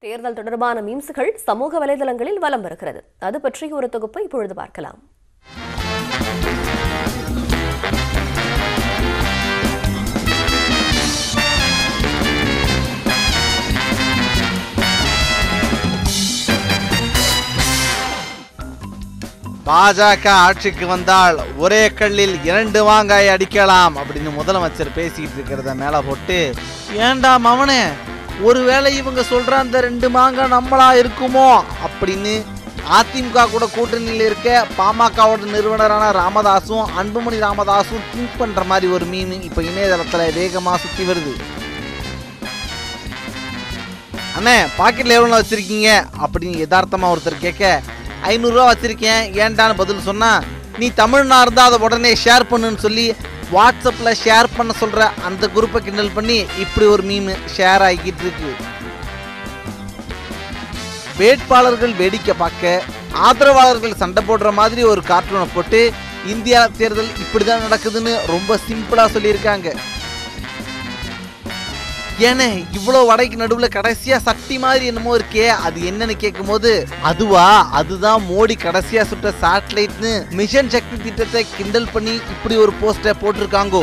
தேர்தல் தொடர்பான மீம்ஸ்கள் சமூக வலைதளங்களில் வலம் வருகிறது. அது பற்றிய ஒரு தொகுப்பை இப்பொழுது பார்க்கலாம். பாஜக ஆட்சிக்கு வந்தால் ஒரே கல்லில் 2 மாங்காய் அடிக்கலாம் அப்படின்னு முதலமைச்சர் பேசிக்கிட்டு இருக்கிறத மேல போட்டு, ஏண்டா மவனே, ஒருவேளை இவங்க சொல்ற அந்த 2 மாங்காய் நம்மளா இருக்குமோ அப்படின்னு அதிமுக கூட கூட்டணியில் இருக்க பாமகவோட நிறுவனரான ராமதாசும் அன்புமணி ராமதாசும் திங்க் பண்ற மாதிரி ஒரு மீன் இப்ப இணையதளத்துல வேகமா சுத்தி வருது. அண்ணே, பாக்கெட்ல எவ்வளோ வச்சிருக்கீங்க அப்படின்னு யதார்த்தமா ஒருத்தர் கேட்க, 500 ரூபா வச்சிருக்கேன் ஏன்டான்னு பதில் சொன்னா, நீ தமிழ்னா இருந்தா அதை உடனே ஷேர் பண்ணுன்னு சொல்லி வாட்ஸ்அப்ல ஷேர் பண்ண சொல்ற அந்த குரூப்பை கிண்டல் பண்ணி இப்படி ஒரு மீம் ஷேர் ஆகிக்கிட்டு இருக்கு. வேட்பாளர்கள் வேடிக்கை பார்க்க, ஆதரவாளர்கள் சண்டை போடுற மாதிரி ஒரு கார்ட்டூனை போட்டு இந்தியா தேர்தல் இப்படிதான் நடக்குதுன்னு ரொம்ப சிம்பிளா சொல்லியிருக்காங்க. ஏனே, இவ்வளவு வடைக்கு நடுவுல கடைசியா சட்டி மாதிரி என்னமோ இருக்கே, அது என்னன்னு கேட்கும் போது, அதுதான் மோடி கடைசியா சுட்ட சேட்டலைட்னு மிஷன் சக்தி திட்டத்தை கிண்டல் பண்ணி இப்படி ஒரு போஸ்டர் போட்டிருக்காங்கோ.